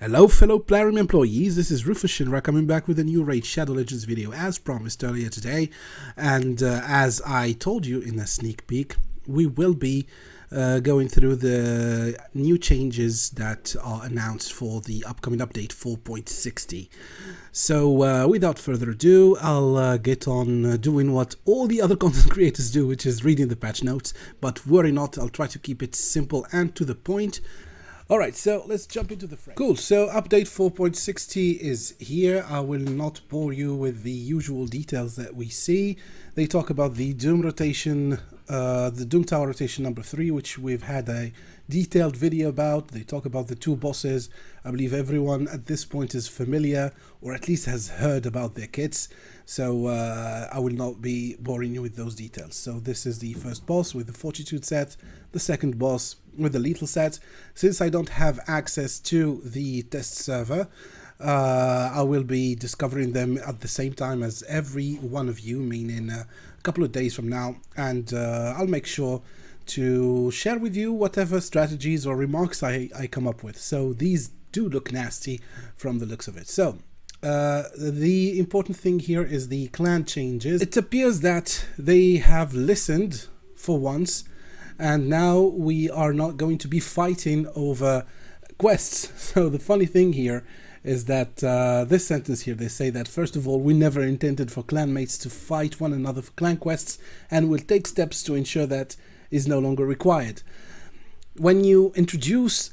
Hello fellow Plarium employees, this is Rufus Shinra coming back with a new Raid Shadow Legends video as promised earlier today, and as I told you in a sneak peek, we will be going through the new changes that are announced for the upcoming update 4.60. So without further ado, I'll get on doing what all the other content creators do, which is reading the patch notes, but worry not, I'll try to keep it simple and to the point. Alright, so let's jump into the frame. Cool, so update 4.60 is here. I will not bore you with the usual details that we see. They talk about the Doom rotation, the Doom Tower rotation number 3, which we've had a detailed video about. They talk about the two bosses. I believe everyone at this point is familiar, or at least has heard about their kits. So I will not be boring you with those details. So this is the first boss with the Fortitude set, the second boss with the Lethal set. Since I don't have access to the test server, I will be discovering them at the same time as every one of you, meaning a couple of days from now, and I'll make sure to share with you whatever strategies or remarks I come up with. So these do look nasty from the looks of it. So the important thing here is the clan changes. It appears that they have listened for once, and now we are not going to be fighting over quests. So the funny thing here is that this sentence here, they say that first of all, we never intended for clanmates to fight one another for clan quests, and will take steps to ensure that is no longer required. When you introduce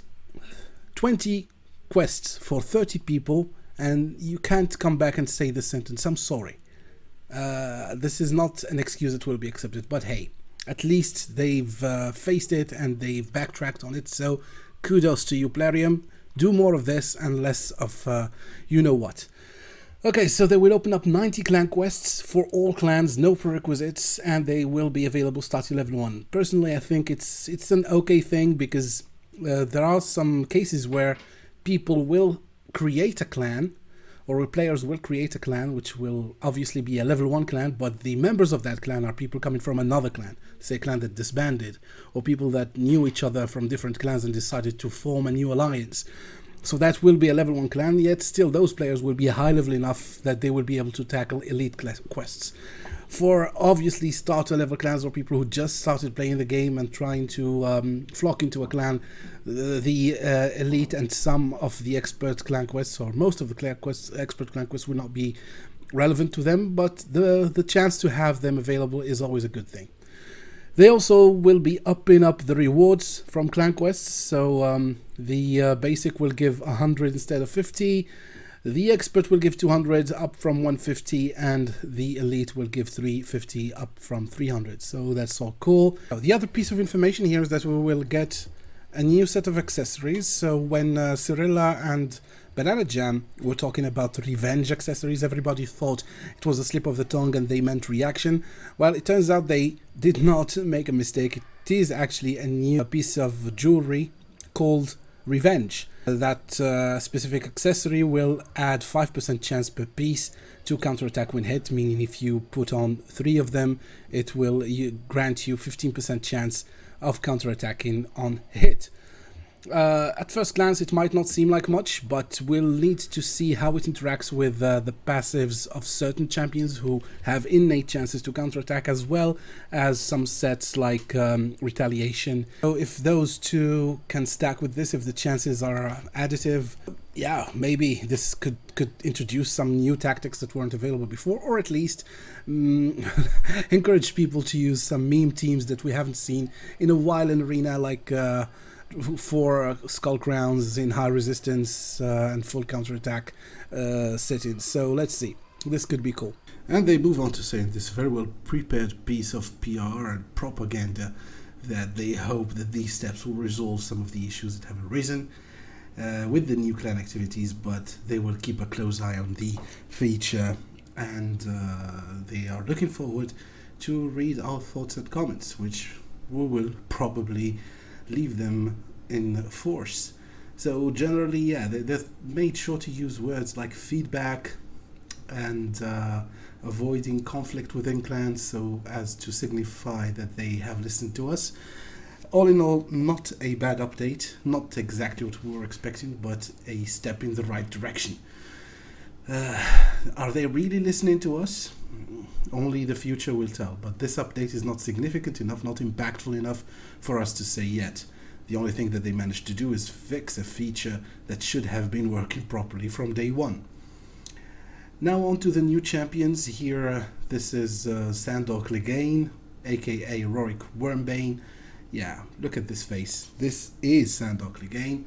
20 quests for 30 people, and you can't come back and say this sentence, I'm sorry. This is not an excuse that will be accepted, but hey, at least they've faced it and they've backtracked on it, so kudos to you, Plarium. Do more of this and less of you know what. Okay, so they will open up 90 clan quests for all clans, no prerequisites, and they will be available starting level 1. Personally, I think it's an okay thing, because there are some cases where people will create a clan, or players will create a clan, which will obviously be a level 1 clan, but the members of that clan are people coming from another clan, say a clan that disbanded, or people that knew each other from different clans and decided to form a new alliance. So that will be a level 1 clan, yet still those players will be high level enough that they will be able to tackle elite quests. For obviously starter level clans or people who just started playing the game and trying to flock into a clan, the elite and some of the expert clan quests, or most of the expert clan quests, will not be relevant to them, but the chance to have them available is always a good thing. They also will be upping up the rewards from clan quests, so the basic will give 100 instead of 50, the expert will give 200 up from 150, and the elite will give 350 up from 300, so that's all cool. The other piece of information here is that we will get a new set of accessories. So when Cyrilla and Banana Jam were talking about revenge accessories, everybody thought it was a slip of the tongue and they meant reaction. Well, it turns out they did not make a mistake. It is actually a new piece of jewelry called Revenge. That specific accessory will add 5% chance per piece to counterattack when hit, meaning if you put on 3 of them, it will grant you 15% chance of counterattacking on hit. At first glance it might not seem like much, but we'll need to see how it interacts with the passives of certain champions who have innate chances to counterattack, as well as some sets like Retaliation. So if those two can stack with this, if the chances are additive, yeah, maybe this could introduce some new tactics that weren't available before, or at least encourage people to use some meme teams that we haven't seen in a while in Arena, like for Skull Crowns in high resistance and full counterattack settings. So let's see, this could be cool. And they move on to saying this very well prepared piece of PR and propaganda that they hope that these steps will resolve some of the issues that have arisen with the new clan activities, but they will keep a close eye on the feature, and they are looking forward to read our thoughts and comments, which we will probably leave them in force. So generally, yeah, they've made sure to use words like feedback and avoiding conflict within clans, so as to signify that they have listened to us. all in all, not a bad update, not exactly what we were expecting, but a step in the right direction. Are they really listening to us? Only the future will tell, but this update is not significant enough, not impactful enough for us to say yet. The only thing that they managed to do is fix a feature that should have been working properly from day one. Now on to the new champions. Here, this is Sandor Clegane, aka Rorik Wormbane. Yeah, look at this face. This is Sandor Clegane.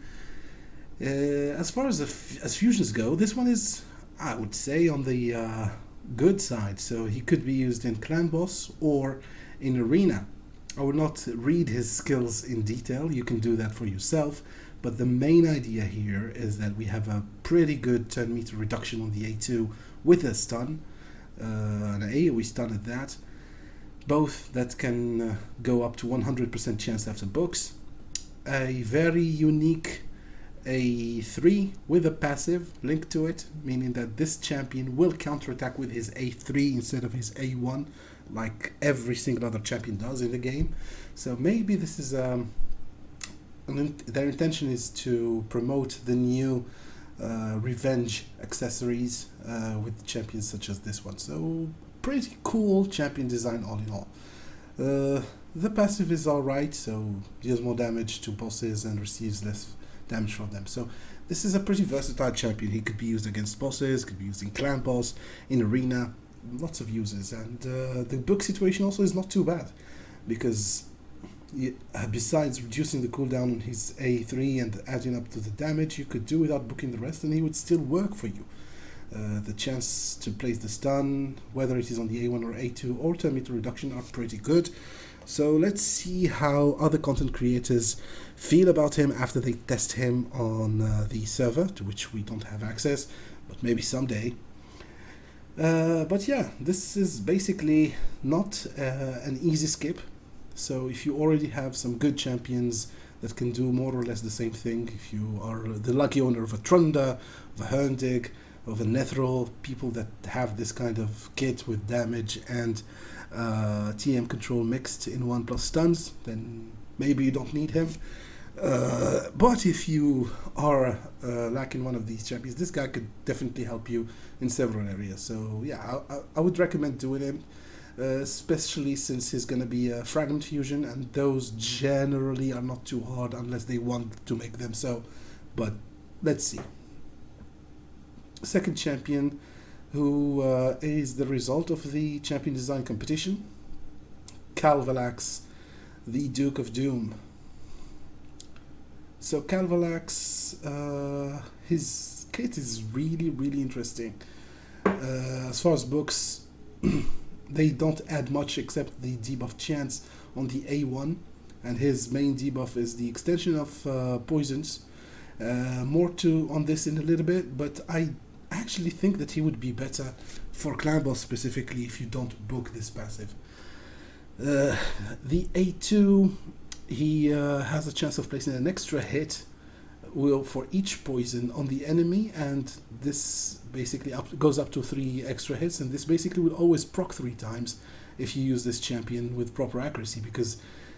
As far as fusions go, this one is, I would say, on the good side. So he could be used in Clan Boss or in Arena. I will not read his skills in detail. You can do that for yourself. But the main idea here is that we have a pretty good turn meter reduction on the A2 with a stun, an AoE stun at that. Both that can go up to 100% chance after books. A very unique A3 with a passive linked to it, meaning that this champion will counterattack with his A3 instead of his A1, like every single other champion does in the game. So maybe this is their intention is to promote the new revenge accessories with champions such as this one. So pretty cool champion design all in all. The passive is alright, so deals more damage to bosses and receives less damage from them. So this is a pretty versatile champion. He could be used against bosses, could be used in Clan Boss, in Arena, lots of uses. And the book situation also is not too bad, because besides reducing the cooldown on his A3 and adding up to the damage, you could do without booking the rest and he would still work for you. The chance to place the stun, whether it is on the A1 or A2 or turn meter reduction, are pretty good. So let's see how other content creators feel about him after they test him on the server, to which we don't have access, but maybe someday. But yeah, this is basically not an easy skip. So if you already have some good champions that can do more or less the same thing, if you are the lucky owner of a Trunda, of a Herndig, of a Nethril, people that have this kind of kit with damage and TM control mixed in 1+ stuns, then maybe you don't need him. But if you are lacking one of these champions, this guy could definitely help you in several areas. So yeah, I would recommend doing him. Especially since he's going to be a fragment fusion, and those generally are not too hard unless they want to make them so. But let's see. Second champion, who is the result of the champion design competition, Calvalax, the Duke of Doom. So Calvalax, his kit is really interesting. As far as books, they don't add much except the debuff chance on the A1, and his main debuff is the extension of poisons. More on this in a little bit, but I actually think that he would be better for Clan Boss specifically if you don't book this passive. The A2, he has a chance of placing an extra hit for each poison on the enemy, and this basically goes up to 3 extra hits, and this basically will always proc 3 times if you use this champion with proper accuracy, because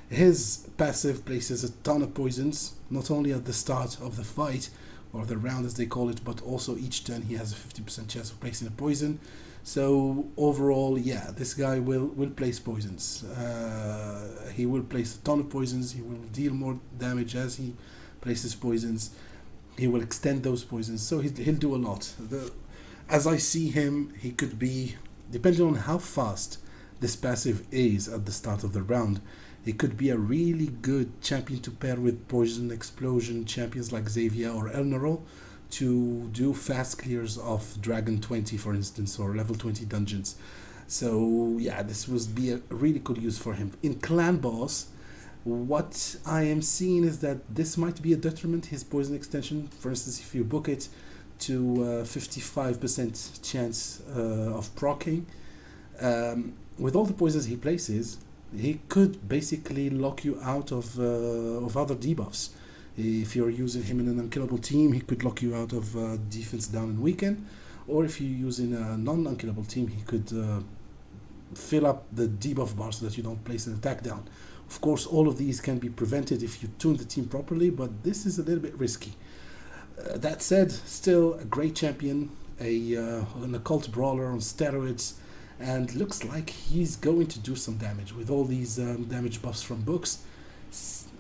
his passive places a ton of poisons, not only at the start of the fight or the round as they call it, but also each turn he has a 50% chance of placing a poison. So overall, yeah, this guy will place poisons. He will place a ton of poisons. He will deal more damage as he places poisons. He will extend those poisons, so he'll do a lot. As I see him, he could be, depending on how fast this passive is at the start of the round, he could be a really good champion to pair with Poison Explosion champions like Xavier or Elnarol to do fast clears of Dragon 20, for instance, or level 20 dungeons. So yeah, this would be a really good use for him. In Clan Boss, what I am seeing is that this might be a detriment, his poison extension. For instance, if you book it to 55% chance of proccing, with all the poisons he places, he could basically lock you out of other debuffs. If you're using him in an unkillable team, he could lock you out of defense down and weaken, or if you're using a non-unkillable team, he could fill up the debuff bar so that you don't place an attack down. Of course, all of these can be prevented if you tune the team properly, but this is a little bit risky. That said, still a great champion, an occult brawler on steroids, and looks like he's going to do some damage with all these damage buffs from books.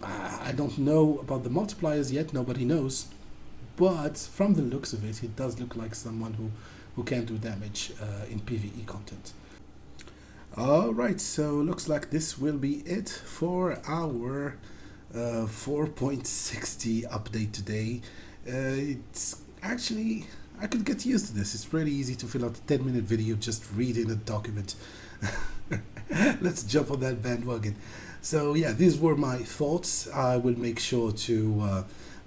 I don't know about the multipliers yet, nobody knows, but from the looks of it, it does look like someone who can do damage in PvE content. Alright, so looks like this will be it for our 4.60 update today. It's actually, I could get used to this. It's pretty easy to fill out a 10-minute video just reading a document. Let's jump on that bandwagon. So yeah, these were my thoughts. I will make sure to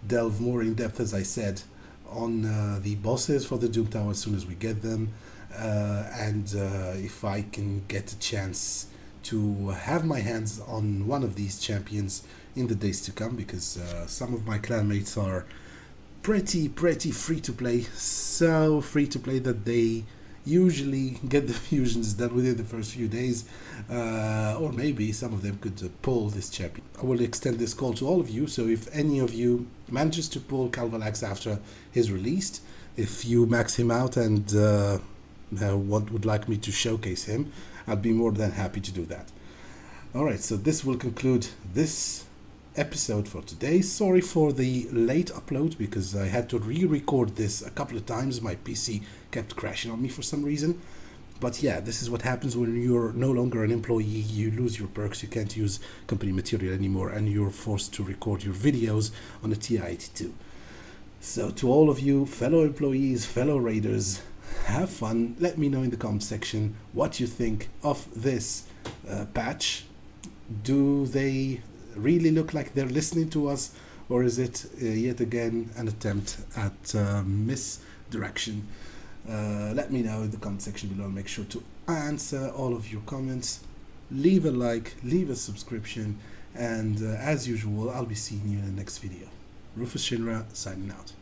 delve more in depth, as I said, on the bosses for the Doom Tower as soon as we get them. And if I can get a chance to have my hands on one of these champions in the days to come, because some of my clanmates are pretty free to play, so free to play that they usually get the fusions done within the first few days, or maybe some of them could pull this champion. I will extend this call to all of you, so if any of you manages to pull Calvalax after he's released, if you max him out and would like me to showcase him, I'd be more than happy to do that. Alright, so this will conclude this episode for today. Sorry for the late upload, because I had to re-record this a couple of times. My PC kept crashing on me for some reason. But yeah, this is what happens when you're no longer an employee. You lose your perks, you can't use company material anymore, and you're forced to record your videos on a TI-82. So to all of you fellow employees, fellow raiders, have fun. Let me know in the comment section what you think of this patch. Do they really look like they're listening to us, or is it yet again an attempt at misdirection? Let me know in the comment section below. Make sure to answer all of your comments. Leave a like, leave a subscription, and as usual, I'll be seeing you in the next video. Rufus Shinra signing out.